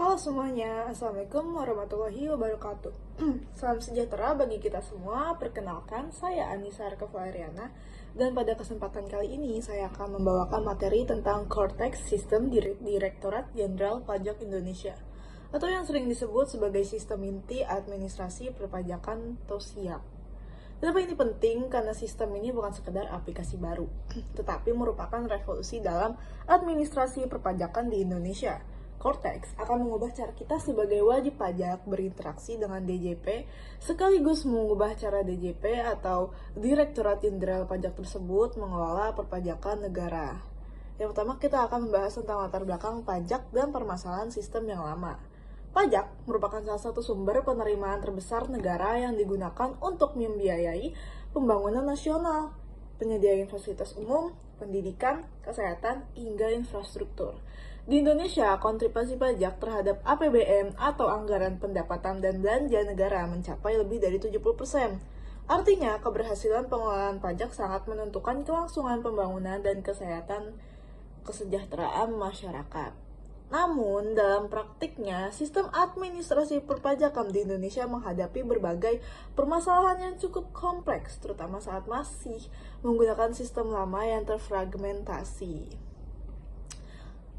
Halo semuanya, Assalamualaikum warahmatullahi wabarakatuh. Salam sejahtera bagi kita semua. Perkenalkan, saya Anissa Arka Valeriana. Dan pada kesempatan kali ini, saya akan membawakan materi tentang Cortex Sistem Direktorat Jenderal Pajak Indonesia, atau yang sering disebut sebagai Sistem Inti Administrasi Perpajakan atau SIAP. Kenapa ini penting? Karena sistem ini bukan sekedar aplikasi baru, tetapi merupakan revolusi dalam administrasi perpajakan di Indonesia. Cortex akan mengubah cara kita sebagai wajib pajak berinteraksi dengan DJP, sekaligus mengubah cara DJP atau Direktorat Jenderal Pajak tersebut mengelola perpajakan negara. Yang pertama, kita akan membahas tentang latar belakang pajak dan permasalahan sistem yang lama. Pajak merupakan salah satu sumber penerimaan terbesar negara yang digunakan untuk membiayai pembangunan nasional, penyediaan fasilitas umum, pendidikan, kesehatan, hingga infrastruktur. Di Indonesia, kontribusi pajak terhadap APBN atau anggaran pendapatan dan belanja negara mencapai lebih dari 70%. Artinya, keberhasilan pengelolaan pajak sangat menentukan kelangsungan pembangunan dan kesejahteraan masyarakat. Namun, dalam praktiknya, sistem administrasi perpajakan di Indonesia menghadapi berbagai permasalahan yang cukup kompleks, terutama saat masih menggunakan sistem lama yang terfragmentasi.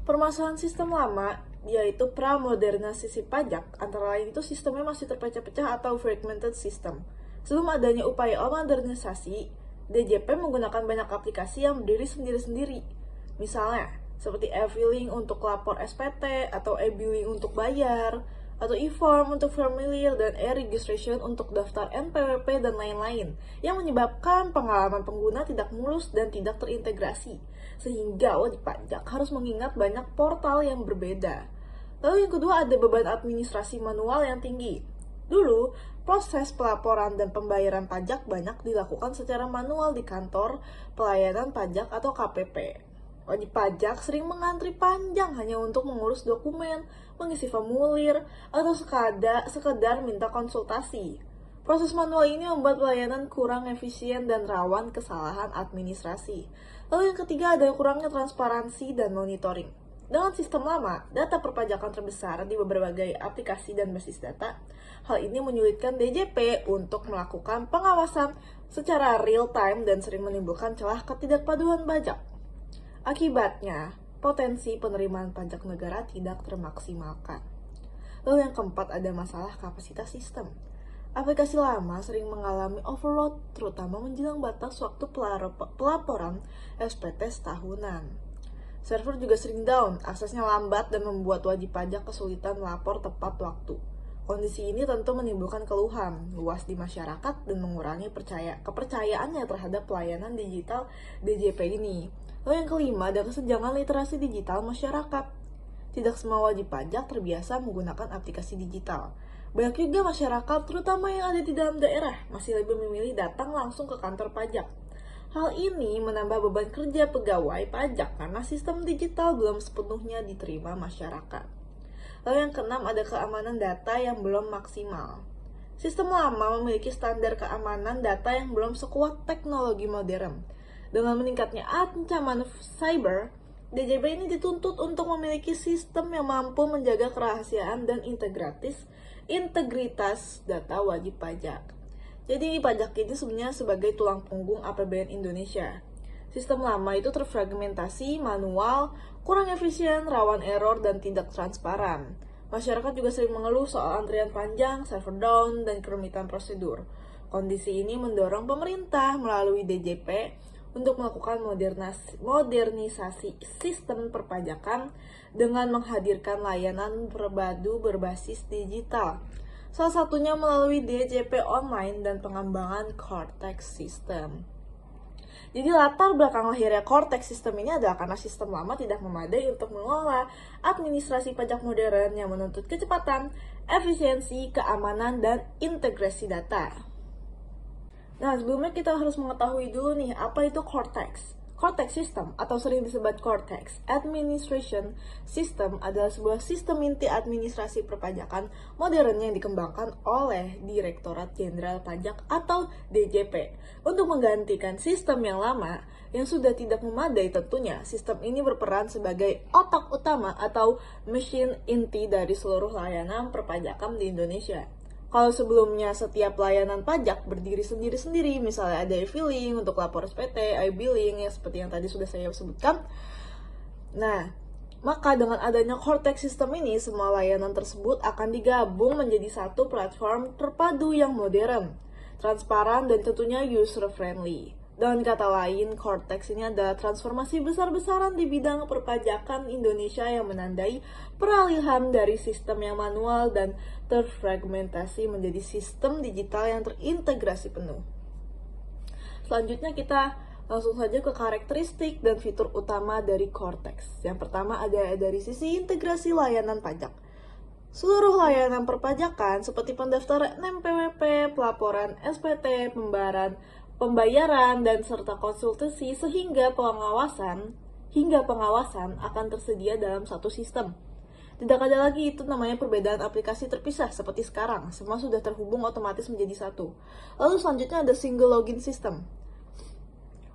Permasalahan sistem lama yaitu pramodernisasi pajak, antara lain itu sistemnya masih terpecah-pecah atau fragmented system. Sebelum adanya upaya modernisasi, DJP menggunakan banyak aplikasi yang berdiri sendiri-sendiri. Misalnya, seperti e-filing untuk lapor SPT, atau e-billing untuk bayar, atau e-form untuk familiar, dan e-registration untuk daftar NPWP, dan lain-lain, yang menyebabkan pengalaman pengguna tidak mulus dan tidak terintegrasi, sehingga wajib pajak harus mengingat banyak portal yang berbeda. Lalu yang kedua, ada beban administrasi manual yang tinggi. Dulu, proses pelaporan dan pembayaran pajak banyak dilakukan secara manual di kantor pelayanan pajak atau KPP. Wajib pajak sering mengantri panjang hanya untuk mengurus dokumen, mengisi formulir, atau sekedar minta konsultasi. Proses manual ini membuat pelayanan kurang efisien dan rawan kesalahan administrasi. Lalu yang ketiga, ada kurangnya transparansi dan monitoring. Dengan sistem lama, data perpajakan terbesar di berbagai aplikasi dan basis data. Hal ini menyulitkan DJP untuk melakukan pengawasan secara real time dan sering menimbulkan celah ketidakpaduan pajak. Akibatnya, potensi penerimaan pajak negara tidak termaksimalkan. Lalu yang keempat, ada masalah kapasitas sistem. Aplikasi lama sering mengalami overload, terutama menjelang batas waktu pelaporan SPT setahunan. Server juga sering down, aksesnya lambat dan membuat wajib pajak kesulitan melapor tepat waktu. Kondisi ini tentu menimbulkan keluhan luas di masyarakat dan mengurangi kepercayaannya terhadap pelayanan digital DJP ini. Lalu yang kelima, ada kesenjangan literasi digital masyarakat. Tidak semua wajib pajak terbiasa menggunakan aplikasi digital. Banyak juga masyarakat, terutama yang ada di dalam daerah, masih lebih memilih datang langsung ke kantor pajak. Hal ini menambah beban kerja pegawai pajak karena sistem digital belum sepenuhnya diterima masyarakat. Lalu yang keenam, ada keamanan data yang belum maksimal. Sistem lama memiliki standar keamanan data yang belum sekuat teknologi modern. Dengan meningkatnya ancaman cyber, DJP ini dituntut untuk memiliki sistem yang mampu menjaga kerahasiaan dan integritas data wajib pajak. Jadi pajak ini sebenarnya sebagai tulang punggung APBN Indonesia. Sistem lama itu terfragmentasi, manual, kurang efisien, rawan error, dan tidak transparan. Masyarakat juga sering mengeluh soal antrian panjang, server down, dan kerumitan prosedur. Kondisi ini mendorong pemerintah melalui DJP untuk melakukan modernisasi sistem perpajakan dengan menghadirkan layanan terpadu berbasis digital. Salah satunya melalui DJP online dan pengembangan Cortex System. Jadi latar belakang lahirnya Cortex System ini adalah karena sistem lama tidak memadai untuk mengelola administrasi pajak modern yang menuntut kecepatan, efisiensi, keamanan, dan integrasi data. Nah, sebelumnya kita harus mengetahui dulu nih, apa itu Cortex? Cortex System atau sering disebut Cortex Administration System adalah sebuah sistem inti administrasi perpajakan modern yang dikembangkan oleh Direktorat Jenderal Pajak atau DJP. Untuk menggantikan sistem yang lama yang sudah tidak memadai tentunya, sistem ini berperan sebagai otak utama atau mesin inti dari seluruh layanan perpajakan di Indonesia. Kalau sebelumnya setiap layanan pajak berdiri sendiri-sendiri, misalnya ada e-filing untuk lapor SPT, e-billing ya seperti yang tadi sudah saya sebutkan. Nah, maka dengan adanya Cortex System ini, semua layanan tersebut akan digabung menjadi satu platform terpadu yang modern, transparan, dan tentunya user-friendly. Dengan kata lain, Cortex ini adalah transformasi besar-besaran di bidang perpajakan Indonesia yang menandai peralihan dari sistem yang manual dan terfragmentasi menjadi sistem digital yang terintegrasi penuh. Selanjutnya kita langsung saja ke karakteristik dan fitur utama dari Cortex. Yang pertama ada dari sisi integrasi layanan pajak. Seluruh layanan perpajakan seperti pendaftaran NPWP, pelaporan SPT, pembayaran, dan serta konsultasi hingga pengawasan akan tersedia dalam satu sistem. Tidak ada lagi itu namanya perbedaan aplikasi terpisah seperti sekarang, semua sudah terhubung otomatis menjadi satu. Lalu selanjutnya ada single login system.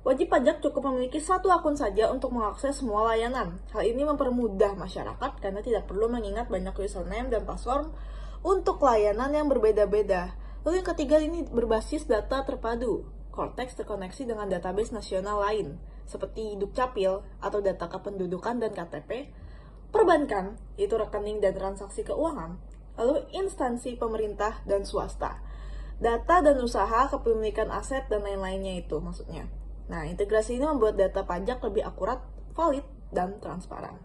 Wajib pajak cukup memiliki satu akun saja untuk mengakses semua layanan. Hal ini mempermudah masyarakat karena tidak perlu mengingat banyak username dan password untuk layanan yang berbeda-beda. Lalu yang ketiga ini berbasis data terpadu. Cortex terkoneksi dengan database nasional lain, seperti Dukcapil atau data kependudukan dan KTP, perbankan, itu rekening dan transaksi keuangan, lalu instansi pemerintah dan swasta, data dan usaha, kepemilikan aset, dan lain-lainnya itu maksudnya. Nah, integrasi ini membuat data pajak lebih akurat, valid, dan transparan.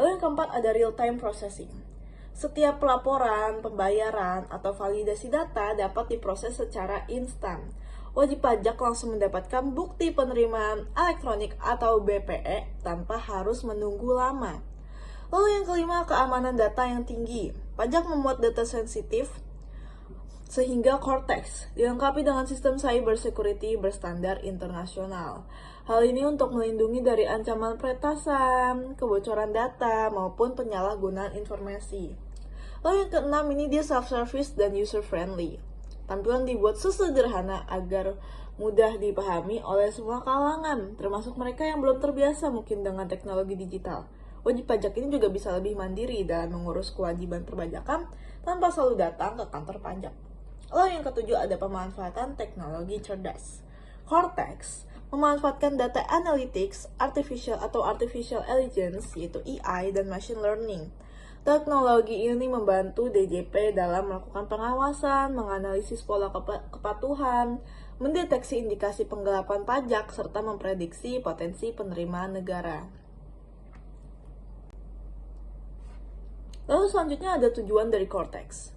Lalu yang keempat ada real-time processing. Setiap pelaporan, pembayaran, atau validasi data dapat diproses secara instan. Wajib pajak langsung mendapatkan bukti penerimaan elektronik atau BPE tanpa harus menunggu lama. Lalu yang kelima, keamanan data yang tinggi. Pajak memuat data sensitif sehingga Cortex dilengkapi dengan sistem cyber security berstandar internasional. Hal ini untuk melindungi dari ancaman peretasan, kebocoran data, maupun penyalahgunaan informasi. Lalu yang keenam ini dia self-service dan user-friendly. Tampilan dibuat sesederhana agar mudah dipahami oleh semua kalangan, termasuk mereka yang belum terbiasa mungkin dengan teknologi digital. Wajib pajak ini juga bisa lebih mandiri dalam mengurus kewajiban perpajakan tanpa selalu datang ke kantor pajak. Lalu yang ketujuh ada pemanfaatan teknologi cerdas. Cortex memanfaatkan data analytics, artificial intelligence, yaitu AI, dan machine learning. Teknologi ini membantu DJP dalam melakukan pengawasan, menganalisis pola kepatuhan, mendeteksi indikasi penggelapan pajak, serta memprediksi potensi penerimaan negara. Lalu selanjutnya ada tujuan dari Cortex.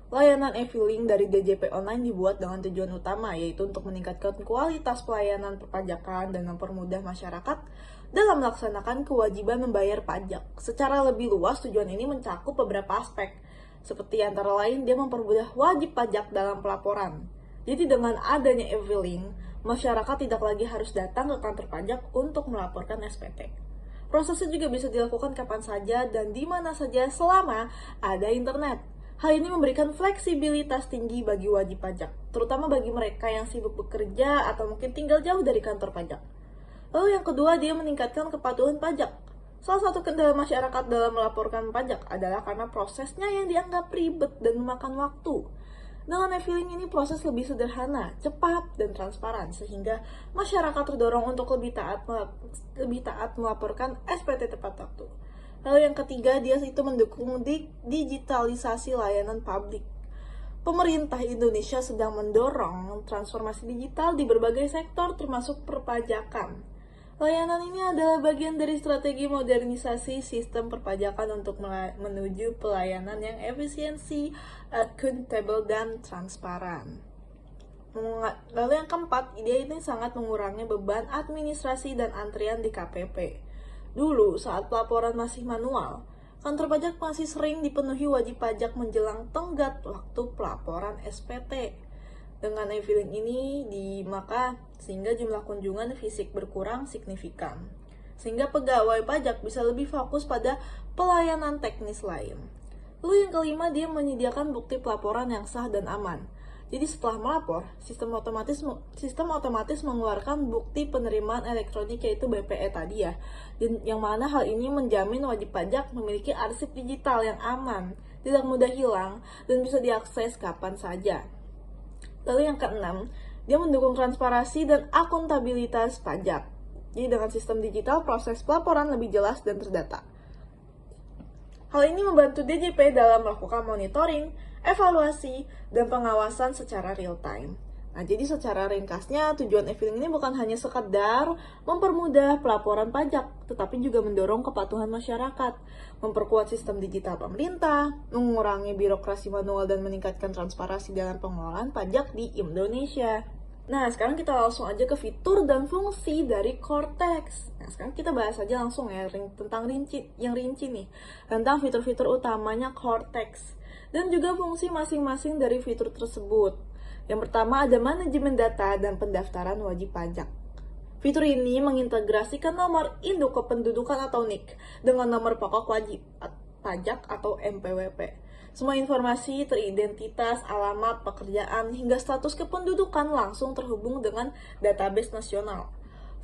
Layanan e-filing dari DJP Online dibuat dengan tujuan utama, yaitu untuk meningkatkan kualitas pelayanan perpajakan dan mempermudah masyarakat dalam melaksanakan kewajiban membayar pajak. Secara lebih luas, tujuan ini mencakup beberapa aspek, seperti antara lain dia mempermudah wajib pajak dalam pelaporan. Jadi dengan adanya e-filing, masyarakat tidak lagi harus datang ke kantor pajak untuk melaporkan SPT. Prosesnya juga bisa dilakukan kapan saja dan di mana saja selama ada internet. Hal ini memberikan fleksibilitas tinggi bagi wajib pajak, terutama bagi mereka yang sibuk bekerja atau mungkin tinggal jauh dari kantor pajak. Lalu yang kedua, dia meningkatkan kepatuhan pajak. Salah satu kendala masyarakat dalam melaporkan pajak adalah karena prosesnya yang dianggap ribet dan memakan waktu. Dengan e-filing ini proses lebih sederhana, cepat, dan transparan, sehingga masyarakat terdorong untuk lebih taat melaporkan SPT tepat waktu. Lalu yang ketiga, dia itu mendukung digitalisasi layanan publik. Pemerintah Indonesia sedang mendorong transformasi digital di berbagai sektor termasuk perpajakan. Layanan ini adalah bagian dari strategi modernisasi sistem perpajakan untuk menuju pelayanan yang efisiensi, akuntabel, dan transparan. Lalu yang keempat, ide ini sangat mengurangi beban administrasi dan antrian di KPP. Dulu, saat pelaporan masih manual, kantor pajak masih sering dipenuhi wajib pajak menjelang tenggat waktu pelaporan SPT. Dengan e-filing ini maka sehingga jumlah kunjungan fisik berkurang signifikan. Sehingga pegawai pajak bisa lebih fokus pada pelayanan teknis lain. Lalu yang kelima, dia menyediakan bukti pelaporan yang sah dan aman. Jadi setelah melapor, sistem otomatis mengeluarkan bukti penerimaan elektronik yaitu BPE tadi ya. Dan yang mana hal ini menjamin wajib pajak memiliki arsip digital yang aman, tidak mudah hilang, dan bisa diakses kapan saja. Lalu yang keenam, dia mendukung transparansi dan akuntabilitas pajak. Jadi dengan sistem digital, proses pelaporan lebih jelas dan terdata. Hal ini membantu DJP dalam melakukan monitoring, evaluasi, dan pengawasan secara real time. Nah, jadi secara ringkasnya, tujuan e-filing ini bukan hanya sekedar mempermudah pelaporan pajak, tetapi juga mendorong kepatuhan masyarakat, memperkuat sistem digital pemerintah, mengurangi birokrasi manual, dan meningkatkan transparansi dalam pengelolaan pajak di Indonesia. Nah, sekarang kita langsung aja ke fitur dan fungsi dari Cortex. Nah, sekarang kita bahas aja langsung ya tentang rinci nih, tentang fitur-fitur utamanya Cortex dan juga fungsi masing-masing dari fitur tersebut. Yang pertama ada manajemen data dan pendaftaran wajib pajak. Fitur ini mengintegrasikan nomor induk kependudukan atau NIK dengan nomor pokok wajib pajak atau NPWP. Semua informasi teridentitas, alamat, pekerjaan, hingga status kependudukan langsung terhubung dengan database nasional.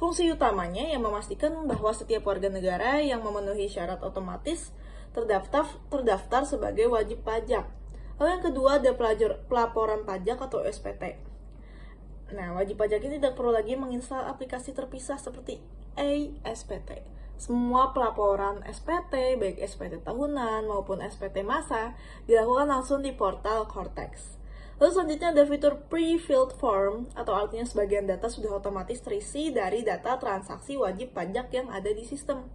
Fungsi utamanya yang memastikan bahwa setiap warga negara yang memenuhi syarat otomatis terdaftar sebagai wajib pajak. Lalu yang kedua ada pelaporan pajak atau SPT. Nah, wajib pajak ini tidak perlu lagi menginstal aplikasi terpisah seperti SPT. Semua pelaporan SPT, baik SPT tahunan maupun SPT masa, dilakukan langsung di portal Cortex. Lalu selanjutnya ada fitur pre-filled form, atau artinya sebagian data sudah otomatis terisi dari data transaksi wajib pajak yang ada di sistem.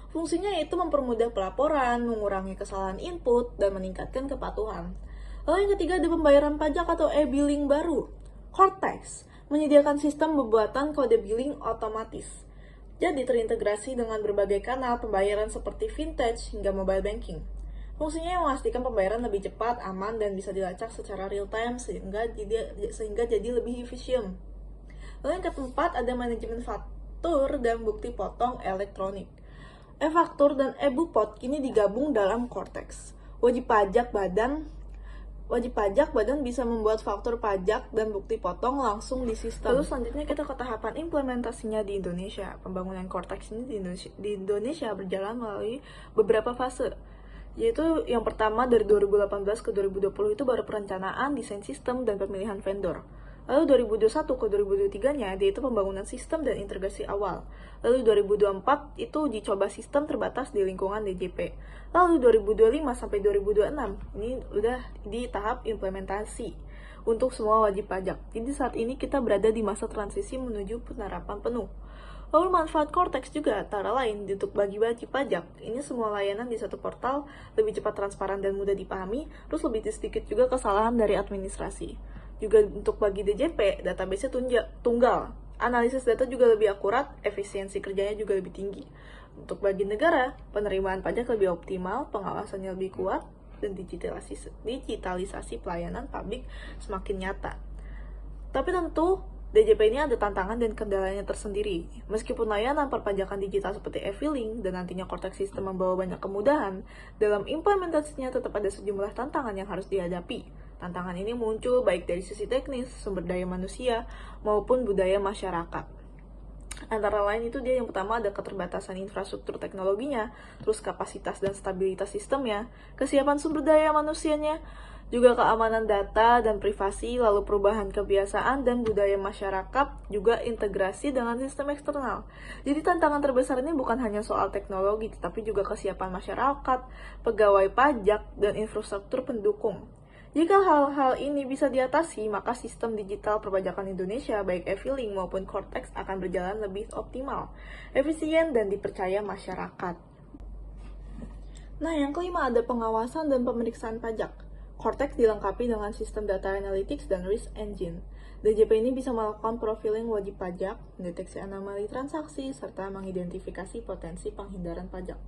Fungsinya yaitu mempermudah pelaporan, mengurangi kesalahan input, dan meningkatkan kepatuhan. Lalu yang ketiga ada pembayaran pajak atau e-billing baru. Cortex menyediakan sistem pembuatan kode billing otomatis. Jadi terintegrasi dengan berbagai kanal pembayaran seperti vintage hingga mobile banking. Fungsinya memastikan pembayaran lebih cepat, aman, dan bisa dilacak secara real time sehingga jadi lebih efisien. Lalu yang keempat ada manajemen faktur dan bukti potong elektronik. E-faktur dan e-bupot kini digabung dalam Cortex. Wajib pajak badan bisa membuat faktur pajak dan bukti potong langsung di sistem. Lalu selanjutnya kita ke tahapan implementasinya di Indonesia. Pembangunan Cortex ini di Indonesia berjalan melalui beberapa fase. Yaitu yang pertama dari 2018 ke 2020 itu baru perencanaan, desain sistem, dan pemilihan vendor. Lalu 2021 ke 2023-nya yaitu pembangunan sistem dan integrasi awal. Lalu 2024 itu uji coba sistem terbatas di lingkungan DJP. Lalu 2025 sampai 2026 ini udah di tahap implementasi untuk semua wajib pajak. Jadi saat ini kita berada di masa transisi menuju penerapan penuh. Lalu manfaat Cortex juga antara lain untuk bagi wajib pajak. Ini semua layanan di satu portal lebih cepat, transparan, dan mudah dipahami. Terus lebih sedikit juga kesalahan dari administrasi. Juga untuk bagi DJP, database-nya tunggal. Analisis data juga lebih akurat, efisiensi kerjanya juga lebih tinggi. Untuk bagi negara, penerimaan pajak lebih optimal, pengawasannya lebih kuat, dan digitalisasi pelayanan publik semakin nyata. Tapi tentu, DJP ini ada tantangan dan kendalanya tersendiri. Meskipun layanan perpajakan digital seperti e-filing dan nantinya Cortex System membawa banyak kemudahan, dalam implementasinya tetap ada sejumlah tantangan yang harus dihadapi. Tantangan ini muncul baik dari sisi teknis, sumber daya manusia, maupun budaya masyarakat. Antara lain itu dia yang pertama ada keterbatasan infrastruktur teknologinya, terus kapasitas dan stabilitas sistemnya, kesiapan sumber daya manusianya, juga keamanan data dan privasi, lalu perubahan kebiasaan dan budaya masyarakat, juga integrasi dengan sistem eksternal. Jadi tantangan terbesar ini bukan hanya soal teknologi, tetapi juga kesiapan masyarakat, pegawai pajak, dan infrastruktur pendukung. Jika hal-hal ini bisa diatasi, maka sistem digital perpajakan Indonesia, baik e-filing maupun Cortex, akan berjalan lebih optimal, efisien, dan dipercaya masyarakat. Nah, yang kelima ada pengawasan dan pemeriksaan pajak. Cortex dilengkapi dengan sistem data analytics dan risk engine. DJP ini bisa melakukan profiling wajib pajak, mendeteksi anomali transaksi, serta mengidentifikasi potensi penghindaran pajak.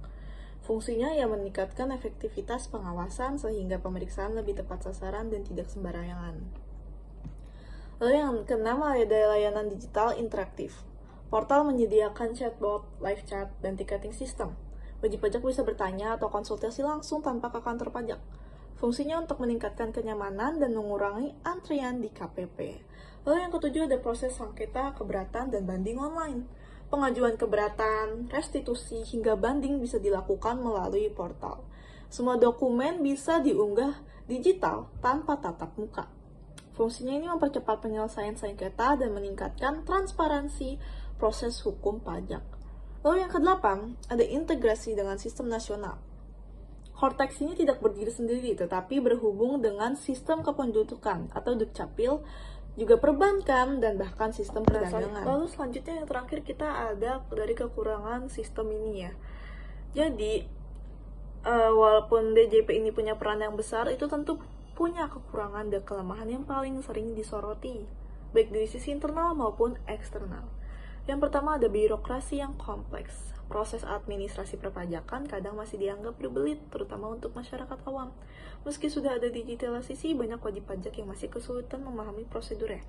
Fungsinya yang meningkatkan efektivitas pengawasan sehingga pemeriksaan lebih tepat sasaran dan tidak sembarangan. Lalu yang keenam ada layanan digital interaktif. Portal menyediakan chatbot, live chat, dan ticketing system. Wajib pajak bisa bertanya atau konsultasi langsung tanpa ke kantor pajak. Fungsinya untuk meningkatkan kenyamanan dan mengurangi antrian di KPP. Lalu yang ketujuh ada proses sengketa, keberatan, dan banding online. Pengajuan keberatan, restitusi, hingga banding bisa dilakukan melalui portal. Semua dokumen bisa diunggah digital tanpa tatap muka. Fungsinya ini mempercepat penyelesaian sengketa dan meningkatkan transparansi proses hukum pajak. Lalu yang kedelapan, ada integrasi dengan sistem nasional. Cortex ini tidak berdiri sendiri, tetapi berhubung dengan sistem kependudukan atau Dukcapil, juga perbankan, dan bahkan sistem perdagangan. Lalu selanjutnya yang terakhir kita ada dari kekurangan sistem ini ya. Jadi, walaupun DJP ini punya peran yang besar, itu tentu punya kekurangan dan kelemahan yang paling sering disoroti, baik dari sisi internal maupun eksternal. Yang pertama ada birokrasi yang kompleks. Proses administrasi perpajakan kadang masih dianggap berbelit, terutama untuk masyarakat awam. Meski sudah ada digitalisasi, banyak wajib pajak yang masih kesulitan memahami prosedurnya.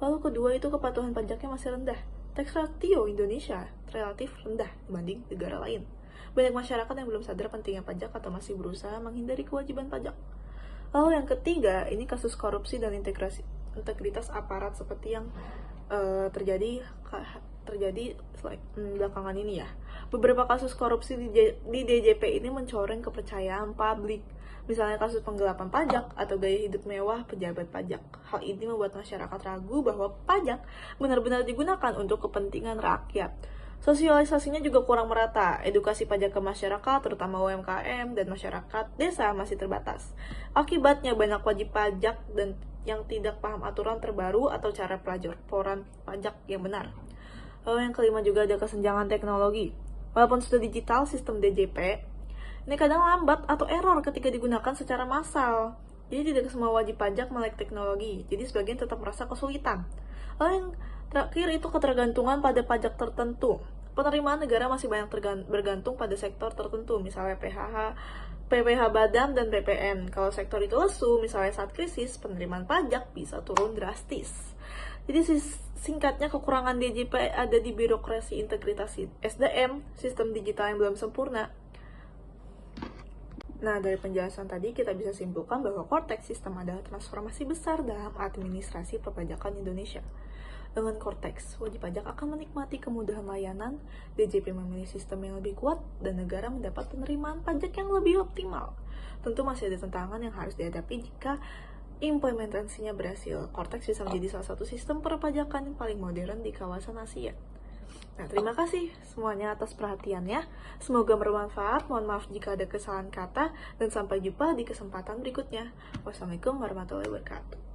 Lalu kedua itu kepatuhan pajaknya masih rendah. Tax ratio Indonesia relatif rendah dibanding negara lain. Banyak masyarakat yang belum sadar pentingnya pajak atau masih berusaha menghindari kewajiban pajak. Lalu yang ketiga, ini kasus korupsi dan integritas aparat seperti yang terjadi belakangan ini ya. Beberapa kasus korupsi di DJP ini mencoreng kepercayaan publik. Misalnya kasus penggelapan pajak atau gaya hidup mewah pejabat pajak. Hal ini membuat masyarakat ragu bahwa pajak benar-benar digunakan untuk kepentingan rakyat. Sosialisasinya juga kurang merata. Edukasi pajak ke masyarakat, terutama UMKM dan masyarakat desa masih terbatas. Akibatnya banyak wajib pajak dan yang tidak paham aturan terbaru atau cara pelaporan pajak yang benar. Lalu yang kelima juga ada kesenjangan teknologi. Walaupun sudah digital sistem DJP, ini kadang lambat atau error ketika digunakan secara massal. Jadi tidak semua wajib pajak melek teknologi, jadi sebagian tetap merasa kesulitan. Lalu yang terakhir itu ketergantungan pada pajak tertentu. Penerimaan negara masih banyak bergantung pada sektor tertentu, misalnya PPh Badan, dan PPN. Kalau sektor itu lesu, misalnya saat krisis, penerimaan pajak bisa turun drastis. Jadi singkatnya kekurangan DJP ada di birokrasi, integritas SDM, sistem digital yang belum sempurna. Nah, dari penjelasan tadi kita bisa simpulkan bahwa Cortex System adalah transformasi besar dalam administrasi perpajakan Indonesia. Dengan Cortex, wajib pajak akan menikmati kemudahan layanan, DJP memilih sistem yang lebih kuat, dan negara mendapat penerimaan pajak yang lebih optimal. Tentu masih ada tantangan yang harus dihadapi jika implementasinya berhasil. Cortex bisa menjadi salah satu sistem perpajakan yang paling modern di kawasan Asia. Nah, terima kasih semuanya atas perhatiannya. Semoga bermanfaat. Mohon maaf jika ada kesalahan kata, dan sampai jumpa di kesempatan berikutnya. Wassalamualaikum warahmatullahi wabarakatuh.